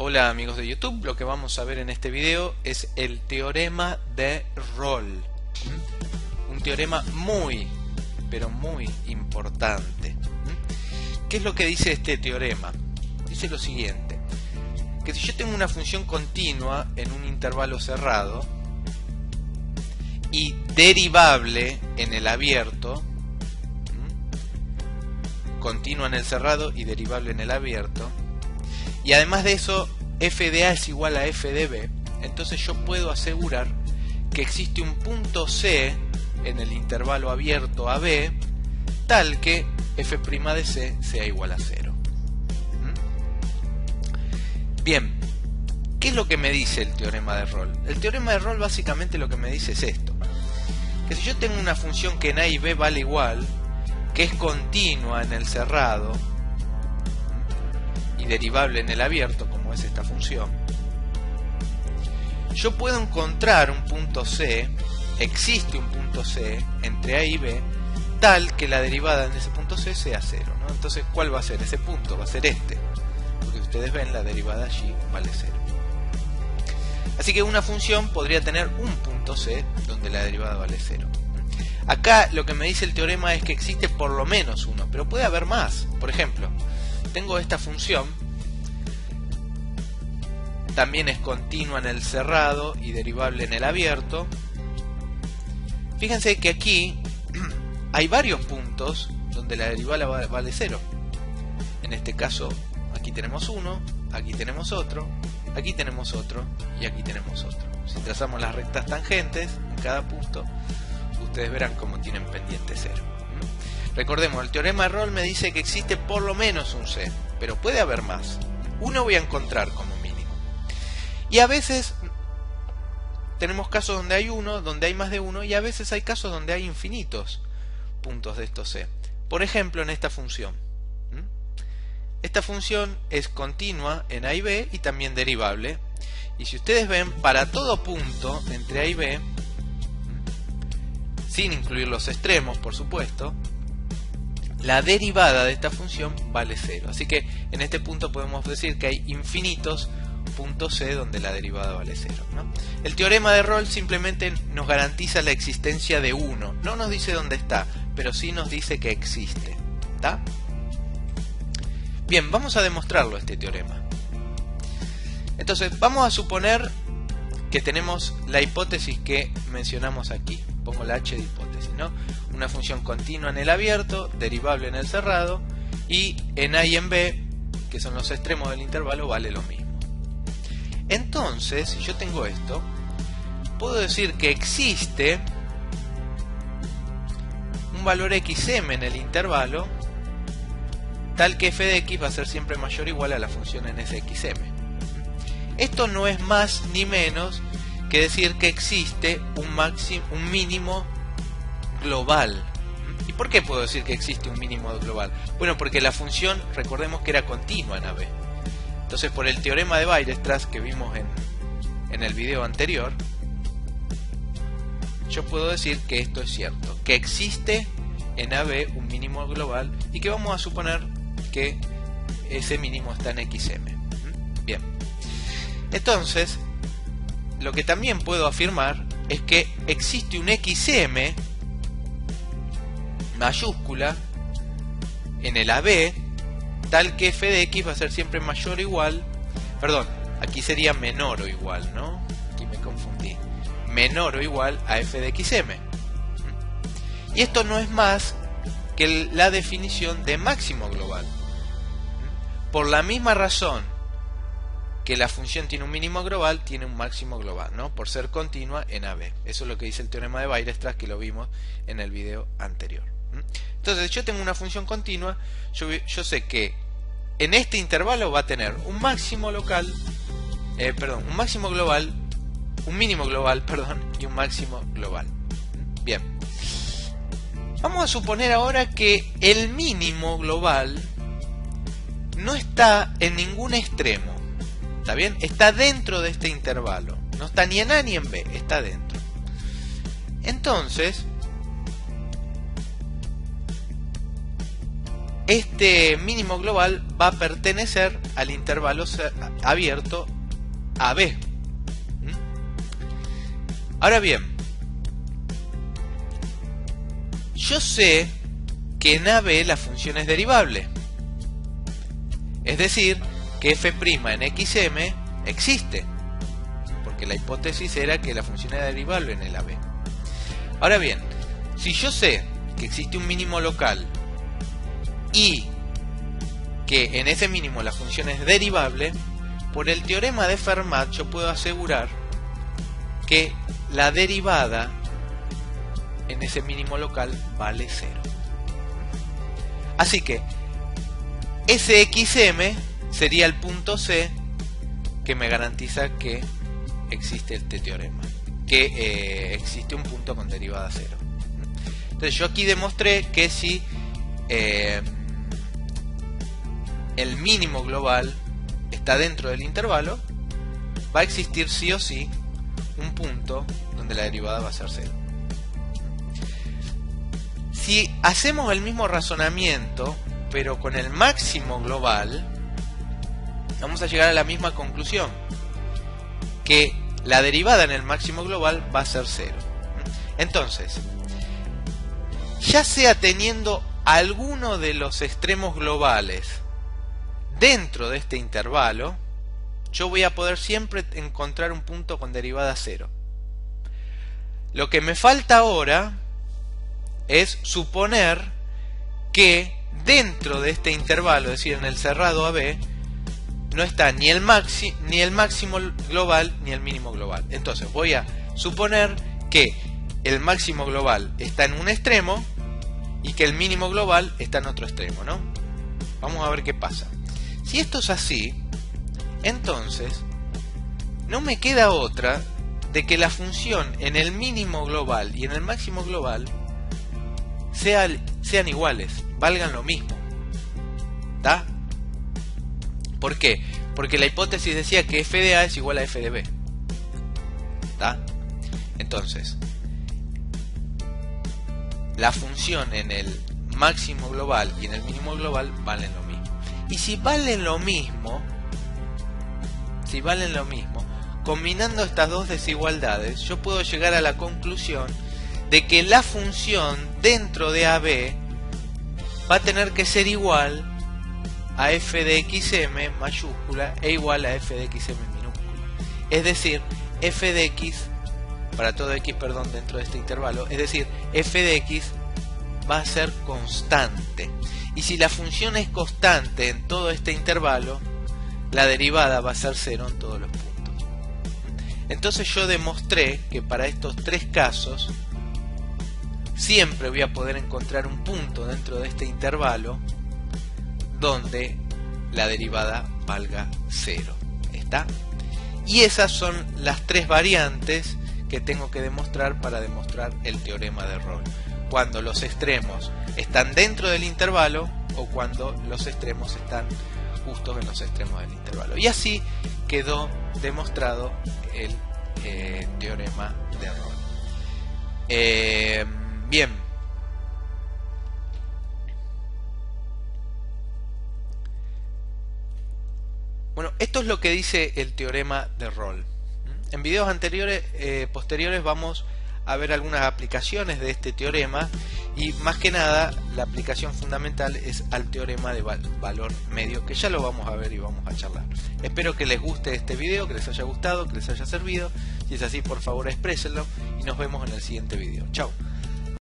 Hola amigos de YouTube, lo que vamos a ver en este video es el teorema de Rolle. Un teorema muy, pero muy importante. ¿Qué es lo que dice este teorema? Dice lo siguiente, que si yo tengo una función continua en un intervalo cerrado y derivable en el abierto, continua en el cerrado y derivable en el abierto, y además de eso f de a es igual a f de b, entonces yo puedo asegurar que existe un punto C en el intervalo abierto a b tal que f' de c sea igual a 0. Bien, ¿qué es lo que me dice el teorema de Rolle? El teorema de Rolle básicamente lo que me dice es esto, que si yo tengo una función que en a y b vale igual, que es continua en el cerrado y derivable en el abierto, como es esta función, yo puedo encontrar un punto C, existe un punto C entre A y B, tal que la derivada en ese punto C sea 0, ¿no? Entonces, ¿cuál va a ser ese punto? Va a ser este, porque ustedes ven la derivada allí vale 0. Así que una función podría tener un punto C donde la derivada vale 0. Acá lo que me dice el teorema es que existe por lo menos uno, pero puede haber más. Por ejemplo, tengo esta función, también es continua en el cerrado y derivable en el abierto. Fíjense que aquí hay varios puntos donde la derivada vale 0. En este caso, aquí tenemos uno, aquí tenemos otro, aquí tenemos otro y aquí tenemos otro. Si trazamos las rectas tangentes en cada punto, ustedes verán cómo tienen pendiente 0. Recordemos, el teorema de Rolle me dice que existe por lo menos un C, pero puede haber más. Uno voy a encontrar como mínimo. Y a veces tenemos casos donde hay uno, donde hay más de uno, y a veces hay casos donde hay infinitos puntos de estos C. Por ejemplo, en esta función. Esta función es continua en A y B y también derivable. Y si ustedes ven, para todo punto entre A y B, sin incluir los extremos, por supuesto, la derivada de esta función vale 0. Así que en este punto podemos decir que hay infinitos puntos C donde la derivada vale 0, ¿no? El teorema de Rolle simplemente nos garantiza la existencia de uno. No nos dice dónde está, pero sí nos dice que existe. ¿Está? Bien, vamos a demostrarlo este teorema. Entonces, vamos a suponer que tenemos la hipótesis que mencionamos aquí. Pongo la h de hipótesis, ¿no? Una función continua en el abierto, derivable en el cerrado, y en a y en b, que son los extremos del intervalo, vale lo mismo. Entonces, si yo tengo esto, puedo decir que existe un valor xm en el intervalo, tal que f de x va a ser siempre mayor o igual a la función en ese xm. Esto no es más ni menos que decir que existe un mínimo global. ¿Y por qué puedo decir que existe un mínimo global? Bueno, porque la función, recordemos que era continua en AB. Entonces, por el teorema de Weierstrass que vimos en el video anterior, yo puedo decir que esto es cierto, que existe en AB un mínimo global y que vamos a suponer que ese mínimo está en XM. Bien. Entonces, lo que también puedo afirmar es que existe un XM mayúscula en el AB, tal que f de x va a ser siempre mayor o igual, perdón, aquí sería menor o igual, ¿no? Aquí me confundí. Menor o igual a f de xm. Y esto no es más que la definición de máximo global. Por la misma razón que la función tiene un mínimo global, tiene un máximo global, ¿no? Por ser continua en AB. Eso es lo que dice el teorema de Weierstrass, que lo vimos en el video anterior. Entonces, yo tengo una función continua, yo sé que en este intervalo va a tener un máximo local, un máximo global, un mínimo global, y un máximo global. Bien. Vamos a suponer ahora que el mínimo global no está en ningún extremo. ¿Está bien? Está dentro de este intervalo. No está ni en A ni en B, está dentro. Entonces, este mínimo global va a pertenecer al intervalo abierto AB. Ahora bien, yo sé que en AB la función es derivable. Es decir, que f' en xm existe. Porque la hipótesis era que la función era derivable en el AB. Ahora bien, si yo sé que existe un mínimo local y que en ese mínimo la función es derivable, por el teorema de Fermat yo puedo asegurar que la derivada en ese mínimo local vale 0. Así que ese xm sería el punto C que me garantiza que existe este teorema, que existe un punto con derivada 0. Entonces yo aquí demostré que si el mínimo global está dentro del intervalo, va a existir sí o sí un punto donde la derivada va a ser 0. Si hacemos el mismo razonamiento pero con el máximo global, vamos a llegar a la misma conclusión, que la derivada en el máximo global va a ser 0. Entonces, ya sea teniendo alguno de los extremos globales dentro de este intervalo, yo voy a poder siempre encontrar un punto con derivada 0. Lo que me falta ahora es suponer que dentro de este intervalo, es decir, en el cerrado AB, no está ni el máximo global ni el mínimo global. Entonces voy a suponer que el máximo global está en un extremo y que el mínimo global está en otro extremo, ¿no? Vamos a ver qué pasa. Si esto es así, entonces no me queda otra de que la función en el mínimo global y en el máximo global sean iguales, valgan lo mismo. ¿Está? ¿Por qué? Porque la hipótesis decía que f de A es igual a f de B. ¿Está? Entonces, la función en el máximo global y en el mínimo global valen lo mismo. Y si valen lo mismo, combinando estas dos desigualdades, yo puedo llegar a la conclusión de que la función dentro de AB va a tener que ser igual a f de xm mayúscula e igual a f de xm minúscula. Es decir, f de x, para todo x, perdón, dentro de este intervalo, es decir, f de x va a ser constante. Y si la función es constante en todo este intervalo, la derivada va a ser 0 en todos los puntos. Entonces yo demostré que para estos tres casos siempre voy a poder encontrar un punto dentro de este intervalo donde la derivada valga 0. ¿Está? Y esas son las tres variantes que tengo que demostrar para demostrar el teorema de Rolle. Cuando los extremos están dentro del intervalo o cuando los extremos están justo en los extremos del intervalo. Y así quedó demostrado el teorema de Rolle. Bien. Bueno, esto es lo que dice el teorema de Rolle. En videos posteriores vamos a ver algunas aplicaciones de este teorema y más que nada la aplicación fundamental es al teorema de valor medio, que ya lo vamos a ver y vamos a charlar. Espero que les guste este video, que les haya gustado, que les haya servido. Si es así, por favor exprésenlo y nos vemos en el siguiente video. Chao.